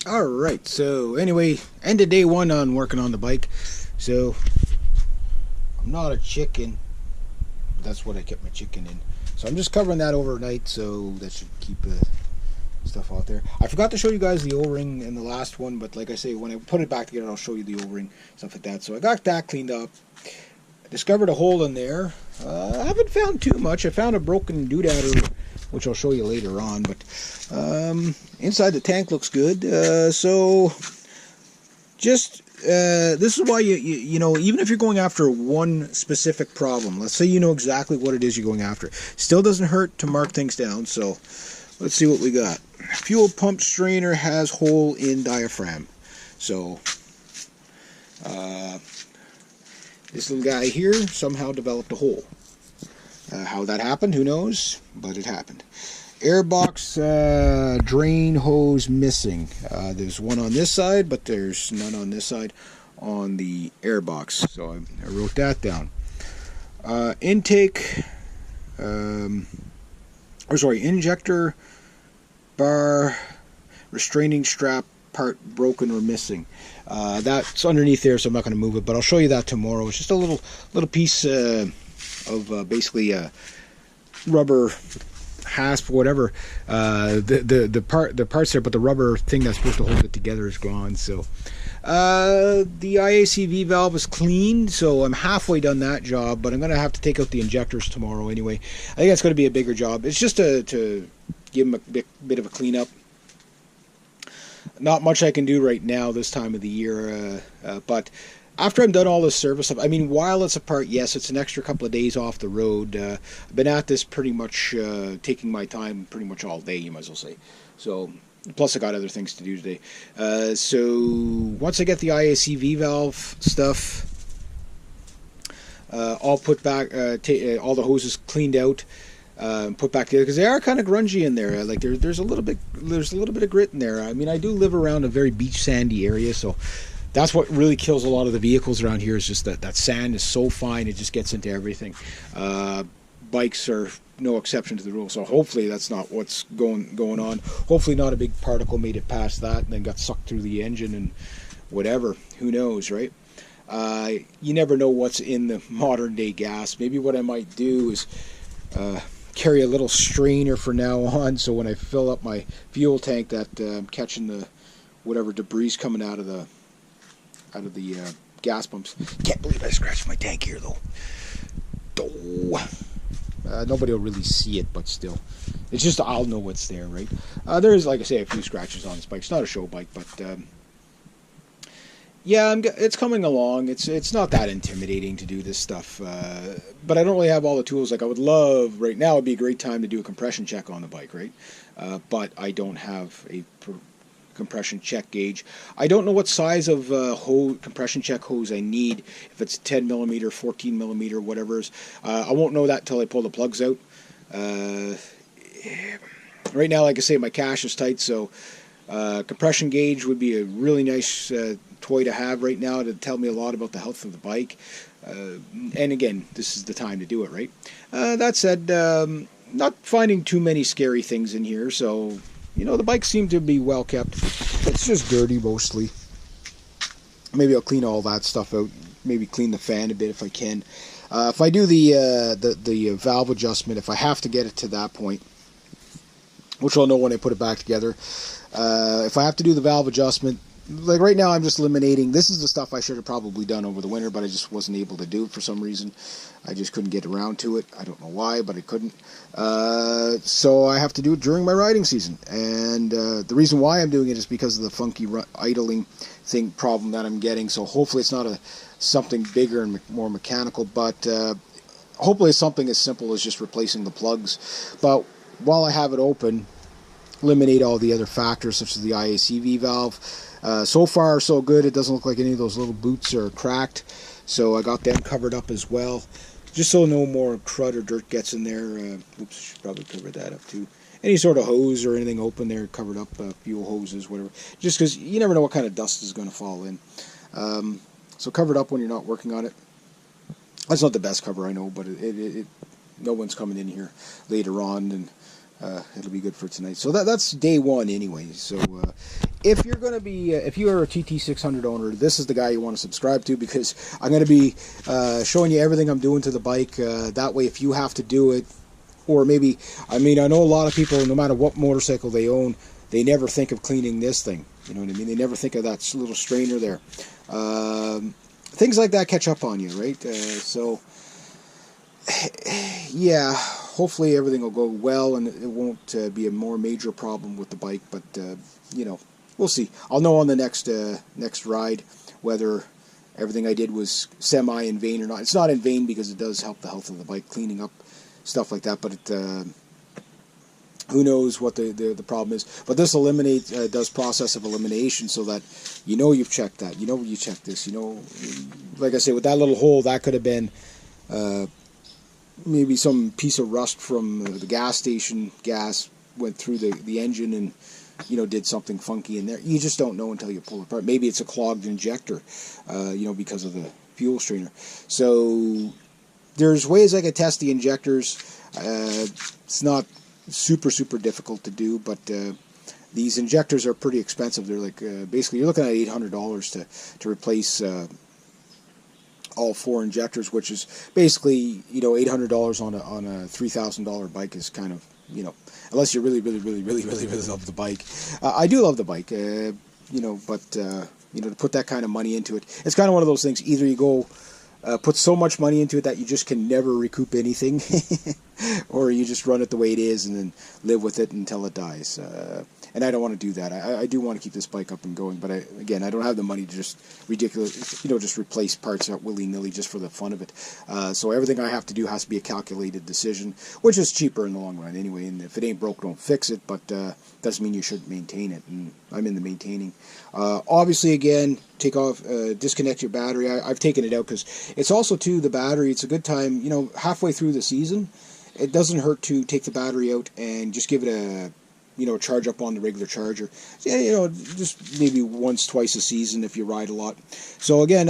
Alright, so anyway, end of day one on working on the bike. So, I'm not a chicken. That's what I kept my chicken in. So I'm just covering that overnight, so that should keep stuff out there. I forgot to show you guys the O-ring in the last one, but like I say, when I put it back together, I'll show you the O-ring, stuff like that. So I got that cleaned up. I discovered a hole in there. I haven't found too much. I found a broken doodadder, which I'll show you later on, but inside the tank looks good. So just this is why you know, even if you're going after one specific problem, let's say you know exactly what it is you're going after, still doesn't hurt to mark things down. So let's see what we got. Fuel pump strainer has hole in diaphragm. So this little guy here somehow developed a hole. How that happened, who knows, but it happened. Airbox drain hose missing. There's one on this side, but there's none on this side on the airbox. So I wrote that down. Intake, injector bar restraining strap part broken or missing. That's underneath there, so I'm not going to move it, but I'll show you that tomorrow. It's just a little piece of basically rubber hasp, whatever. The parts there, but the rubber thing that's supposed to hold it together is gone. So the IACV valve is cleaned, so I'm halfway done that job, but I'm going to have to take out the injectors tomorrow anyway. I think that's going to be a bigger job. It's just to give them a bit of a cleanup. Not much I can do right now this time of the year, but after I'm done all this service stuff, I mean, while it's apart, yes, it's an extra couple of days off the road. I've been at this pretty much, taking my time pretty much all day, you might as well say. So, plus I got other things to do today. So, once I get the IACV valve stuff, I'll put back, all the hoses cleaned out, put back together, because they are kind of grungy in there. Like there's a little bit of grit in there. I mean, I do live around a very beach sandy area, so that's what really kills a lot of the vehicles around here, is just that sand is so fine, it just gets into everything. Bikes are no exception to the rule, so hopefully that's not what's going on. Hopefully not a big particle made it past that and then got sucked through the engine and whatever. Who knows, right? You never know what's in the modern day gas. Maybe what I might do is carry a little strainer for now on, so when I fill up my fuel tank, that I'm catching the whatever debris coming out of the gas pumps. Can't believe I scratched my tank here though. Nobody will really see it, but still, it's just I'll know what's there, right? There is, like I say, a few scratches on this bike. It's not a show bike, but yeah, it's coming along. It's not that intimidating to do this stuff, but I don't really have all the tools. Like I would love right now, would be a great time to do a compression check on the bike, right? But I don't have a compression check gauge. I don't know what size of compression check hose I need. If it's 10 millimeter, 14 millimeter, whatever. I won't know that until I pull the plugs out. Right now, like I say, my cash is tight, so compression gauge would be a really nice toy to have right now to tell me a lot about the health of the bike. And again, this is the time to do it, right? That said, not finding too many scary things in here, so you know, the bike seemed to be well kept. It's just dirty mostly. Maybe I'll clean all that stuff out. Maybe clean the fan a bit if I can. If I do the valve adjustment, if I have to get it to that point, which I'll know when I put it back together. If I have to do the valve adjustment, like right now I'm just eliminating, this is the stuff I should have probably done over the winter, but I just wasn't able to do it for some reason. I just couldn't get around to it. I don't know why, but I couldn't. So I have to do it during my riding season. And the reason why I'm doing it is because of the funky idling problem that I'm getting. So hopefully it's not something bigger and more mechanical, but hopefully it's something as simple as just replacing the plugs. But while I have it open, eliminate all the other factors such as the IACV valve. So far so good. It doesn't look like any of those little boots are cracked, so I got them covered up as well, just so no more crud or dirt gets in there. Oops, should probably cover that up too. Any sort of hose or anything open there, covered up, fuel hoses, whatever, just because you never know what kind of dust is going to fall in. So covered up when you're not working on it. That's not the best cover, I know, but no one's coming in here later on and it'll be good for tonight. So that's day one anyway. So if you're going to be, if you are a TT600 owner, this is the guy you want to subscribe to, because I'm going to be showing you everything I'm doing to the bike. That way, if you have to do it, or maybe, I mean, I know a lot of people, no matter what motorcycle they own, they never think of cleaning this thing. You know what I mean? They never think of that little strainer there. Things like that catch up on you, right? So, yeah, hopefully everything will go well and it won't be a more major problem with the bike. But, you know, we'll see. I'll know on the next ride whether everything I did was semi in vain or not. It's not in vain because it does help the health of the bike, cleaning up stuff like that. But it, who knows what the problem is. But this does process of elimination, so that you know you've checked that. You know you checked this. You know, like I say, with that little hole, that could have been maybe some piece of rust from the gas station. Gas went through the engine and, you know, did something funky in there. You just don't know until you pull it apart. Maybe it's a clogged injector, you know, because of the fuel strainer. So there's ways I could test the injectors. It's not super difficult to do, but these injectors are pretty expensive. They're like basically you're looking at $800 to replace all 4 injectors, which is basically, you know, $800 on a $3,000 bike is kind of, you know, unless you really love the bike. I do love the bike, you know, but you know, to put that kind of money into it, it's kind of one of those things. Either you go put so much money into it that you just can never recoup anything, or you just run it the way it is and then live with it until it dies. And I don't want to do that. I do want to keep this bike up and going, but again, I don't have the money to just just replace parts willy-nilly just for the fun of it. So everything I have to do has to be a calculated decision, which is cheaper in the long run anyway. And if it ain't broke, don't fix it. But doesn't mean you shouldn't maintain it. And I'm in the maintaining. Obviously, again, take off, disconnect your battery. I've taken it out because it's also too the battery. It's a good time, you know, halfway through the season. It doesn't hurt to take the battery out and just give it a, you know, charge up on the regular charger. Yeah, you know, just maybe once, twice a season if you ride a lot. So again,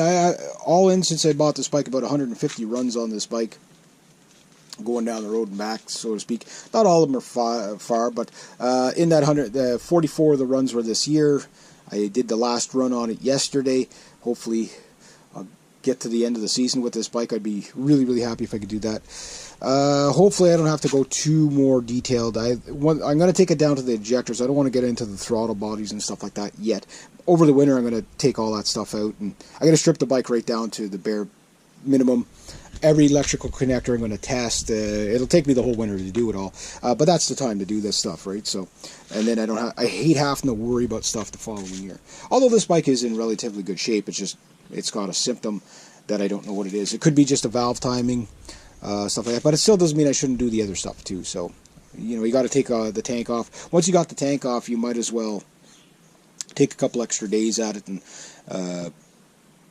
all in, since I bought this bike, about 150 runs on this bike, going down the road and back, so to speak. Not all of them are far, but in that 44 of the runs were this year. I did the last run on it yesterday. Hopefully I'll get to the end of the season with this bike. I'd be really happy if I could do that. Hopefully I don't have to go too more detailed. I'm going to take it down to the injectors. I don't want to get into the throttle bodies and stuff like that yet. Over the winter I'm going to take all that stuff out, and I'm going to strip the bike right down to the bare minimum. Every electrical connector I'm going to test. It'll take me the whole winter to do it all, but that's the time to do this stuff, right? So, and then I hate having to worry about stuff the following year. Although this bike is in relatively good shape, it's got a symptom that I don't know what it is. It could be just a valve timing, stuff like that, but it still doesn't mean I shouldn't do the other stuff too. So, you know, you got to take the tank off. Once you got the tank off, you might as well take a couple extra days at it and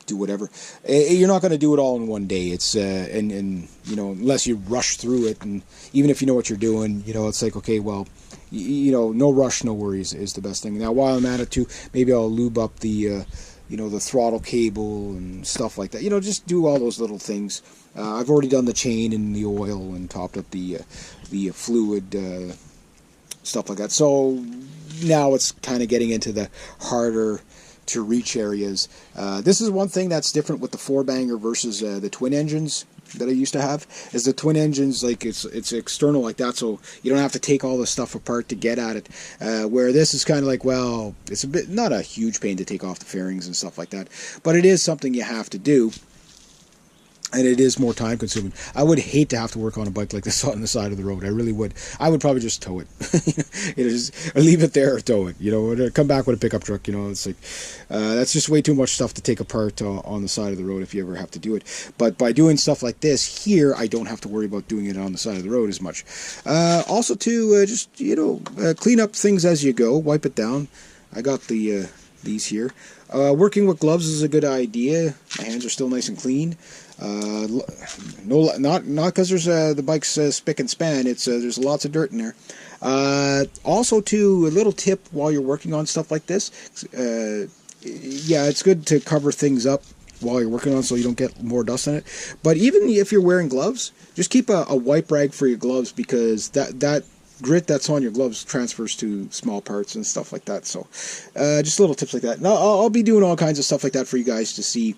do whatever. You're not going to do it all in one day. It's and you know, unless you rush through it, and even if you know what you're doing, you know, it's like, okay, well, you know, no rush, no worries is the best thing. Now, while I'm at it too, maybe I'll lube up the you know, the throttle cable and stuff like that. You know, just do all those little things. I've already done the chain and the oil and topped up the fluid, stuff like that. So now it's kind of getting into the harder to reach areas. This is one thing that's different with the 4-banger versus the twin engines that I used to have, is the twin engines, like it's external like that, so you don't have to take all the stuff apart to get at it, where this is kind of like, well, it's a bit, not a huge pain to take off the fairings and stuff like that, but it is something you have to do. And it is more time consuming. I would hate to have to work on a bike like this on the side of the road. I really would. I would probably just tow it. You know, just, or leave it there or tow it. You know, or come back with a pickup truck. You know, it's like, that's just way too much stuff to take apart on the side of the road if you ever have to do it. But by doing stuff like this here, I don't have to worry about doing it on the side of the road as much. Also, to just, you know, clean up things as you go. Wipe it down. I got these here. Working with gloves is a good idea. My hands are still nice and clean. No, not because there's the bike's spick and span. It's there's lots of dirt in there. Also, too, a little tip while you're working on stuff like this. Yeah, it's good to cover things up while you're working on, so you don't get more dust in it. But even if you're wearing gloves, just keep a wipe rag for your gloves, because that grit that's on your gloves transfers to small parts and stuff like that. So just little tips like that. Now I'll be doing all kinds of stuff like that for you guys to see.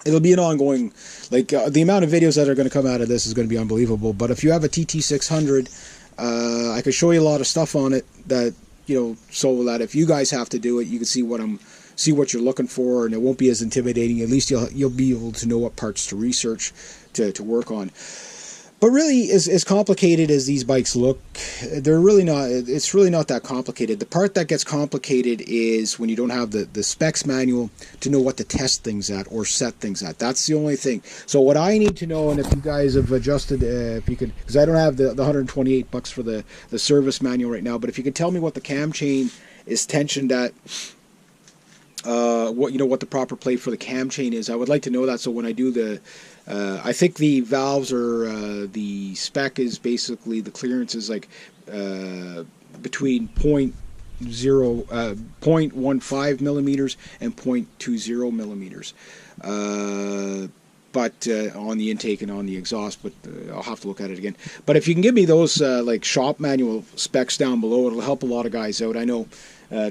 It'll be an ongoing, like the amount of videos that are going to come out of this is going to be unbelievable. But if you have a TT600, I can show you a lot of stuff on it that, you know, so that if you guys have to do it, you can see what you're looking for, and it won't be as intimidating. At least you'll be able to know what parts to research to work on. But really, as complicated as these bikes look, they're really not. It's really not that complicated. The part that gets complicated is when you don't have the specs manual to know what to test things at or set things at. That's the only thing. So what I need to know, and if you guys have adjusted, if you could, because I don't have the $128 for the service manual right now, but if you could tell me what the cam chain is tensioned at, what the proper plate for the cam chain is, I would like to know that. So when I do the I think the valves are the spec is basically the clearance is like between 0.15 millimeters and 0.20 millimeters, but on the intake and on the exhaust. But I'll have to look at it again. But if you can give me those like shop manual specs down below, it'll help a lot of guys out. I know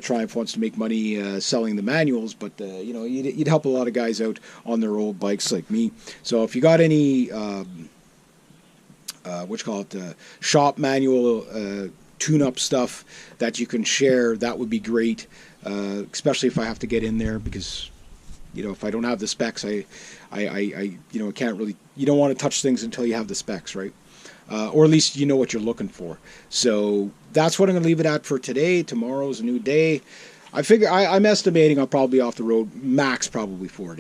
Triumph wants to make money selling the manuals, but you know, you'd help a lot of guys out on their old bikes like me. So if you got any shop manual tune-up stuff that you can share, that would be great, especially if I have to get in there, because, you know, if I don't have the specs, I can't really, you don't want to touch things until you have the specs, right? Or at least you know what you're looking for. So that's what I'm going to leave it at for today. Tomorrow's a new day. I figure I'm estimating I'll probably be off the road max probably 4 days.